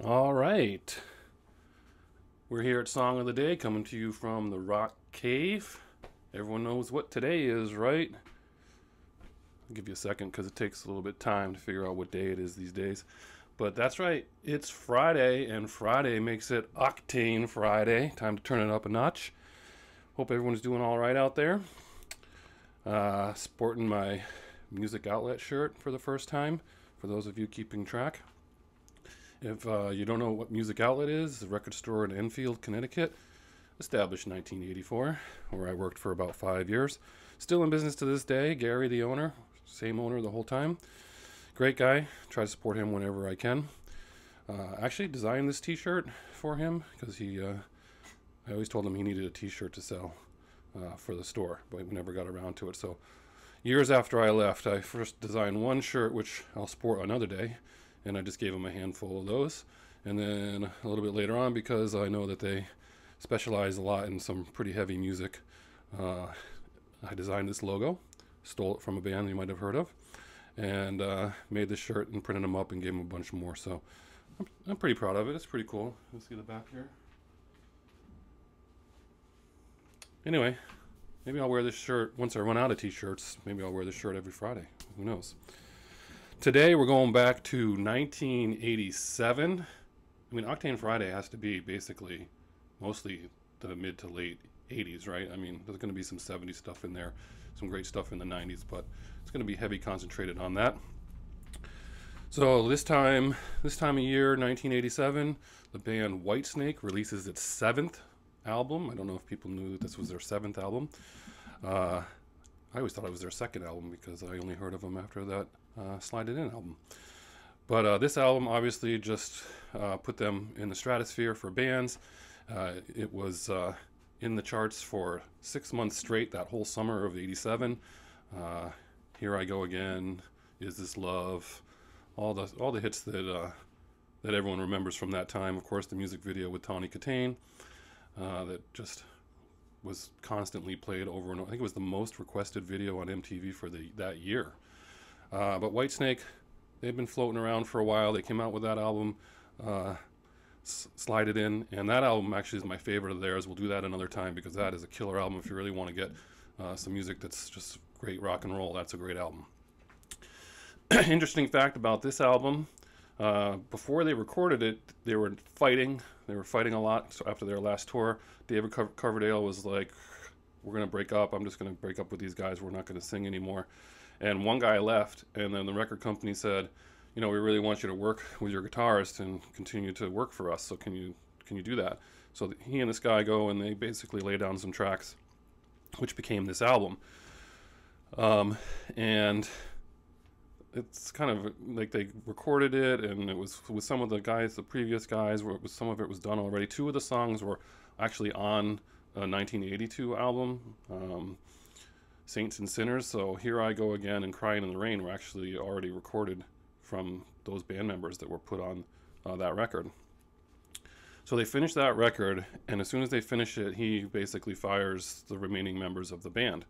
All right. We're here at Song of the Day, coming to you from the Rock Cave. Everyone knows what today is, right? I'll give you a second because it takes a little bit of time to figure out what day it is these days. But that's right, it's Friday, and Friday makes it Octane Friday. Time to turn it up a notch. Hope everyone's doing all right out there. Sporting my music outlet shirt for the first time, for those of you keeping track. If you don't know what Music Outlet is, the record store in Enfield, Connecticut, established in 1984, where I worked for about 5 years. Still in business to this day. Gary, the owner, same owner the whole time. Great guy. Try to support him whenever I can. Actually designed this t-shirt for him because I always told him he needed a t-shirt to sell for the store, but we never got around to it. So years after I left, I first designed one shirt, which I'll sport another day, and I just gave him a handful of those. And then a little bit later on, because I know that they specialize a lot in some pretty heavy music, I designed this logo, stole it from a band you might have heard of, and made this shirt and printed them up and gave him a bunch more. So I'm pretty proud of it. It's pretty cool. Let's see the back here. Anyway, maybe I'll wear this shirt once I run out of t-shirts. Maybe I'll wear this shirt every Friday. Who knows? Today we're going back to 1987. I mean, Octane Friday has to be basically mostly the mid to late 80s, right? I mean, there's going to be some 70s stuff in there, some great stuff in the 90s, but it's going to be heavy concentrated on that. So this time of year, 1987, the band Whitesnake releases its 7th album. I don't know if people knew that this was their 7th album. I always thought it was their 2nd album because I only heard of them after that Slide It In album. But this album obviously just put them in the stratosphere for bands. It was in the charts for 6 months straight, that whole summer of '87. Here I Go Again, Is This Love, all the hits that everyone remembers from that time. Of course, the music video with Tawny Katane that just was constantly played over and over. I think it was the most requested video on MTV for that year. But Whitesnake, they've been floating around for a while. They came out with that album, Slide It In, and that album actually is my favorite of theirs. We'll do that another time because that is a killer album. If you really want to get some music that's just great rock and roll, that's a great album. Interesting fact about this album, before they recorded it, they were fighting. They were fighting a lot. So after their last tour, David Coverdale was like, "We're going to break up. I'm just going to break up with these guys. We're not going to sing anymore." And one guy left, and then the record company said, "You know, we really want you to work with your guitarist and continue to work for us. So can you do that?" So he and this guy go, and they basically lay down some tracks, which became this album. And it's kind of like they recorded it, and it was with some of the guys, the previous guys, where some of it was done already. 2 of the songs were actually on a 1982 album, Saints and Sinners. So Here I Go Again and Crying in the Rain were actually already recorded from those band members that were put on that record. So they finished that record, and as soon as they finish it, he basically fires the remaining members of the band.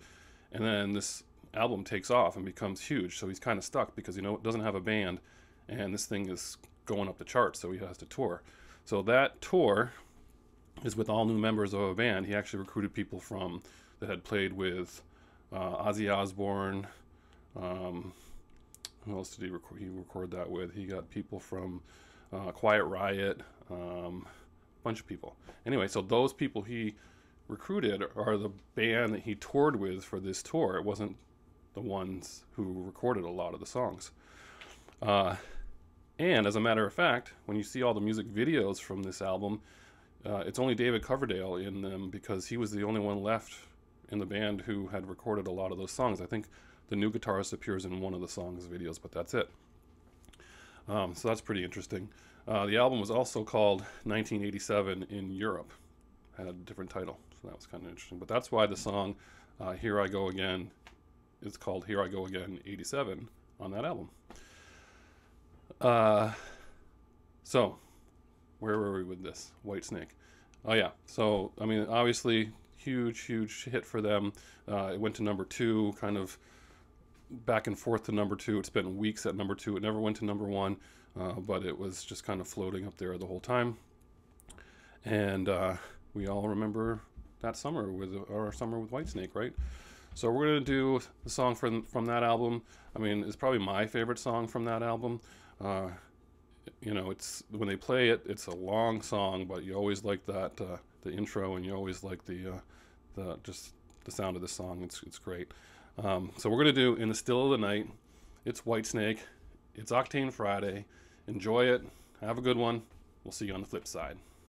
And then this album takes off and becomes huge, so he's kind of stuck because doesn't have a band, and this thing is going up the charts, so he has to tour. So that tour is with all new members of a band. He actually recruited people from that had played with Ozzy Osbourne. Who else did he record that with? He got people from Quiet Riot, bunch of people. Anyway, so those people he recruited are the band that he toured with for this tour. It wasn't the ones who recorded a lot of the songs. And as a matter of fact, when you see all the music videos from this album, it's only David Coverdale in them because he was the only one left in the band who had recorded a lot of those songs. I think the new guitarist appears in one of the songs videos, but that's it. So that's pretty interesting. The album was also called 1987 in Europe. Had a different title, so that was kind of interesting. But that's why the song Here I Go Again is called Here I Go Again 87 on that album. So where were we with this? Whitesnake. Oh yeah, so I mean, obviously huge hit for them. It went to number 2, kind of back and forth to number 2. It spent weeks at number 2. It never went to number 1. but it was just kind of floating up there the whole time. And we all remember that summer with our summer with Whitesnake, right? So we're gonna do the song from that album. I mean, it's probably my favorite song from that album. You know, it's when they play it, it's a long song, but you always like that the intro, and you always like the just the sound of the song. It's great. So we're gonna do "In the Still of the Night." It's Whitesnake. It's Octane Friday. Enjoy it. Have a good one. We'll see you on the flip side.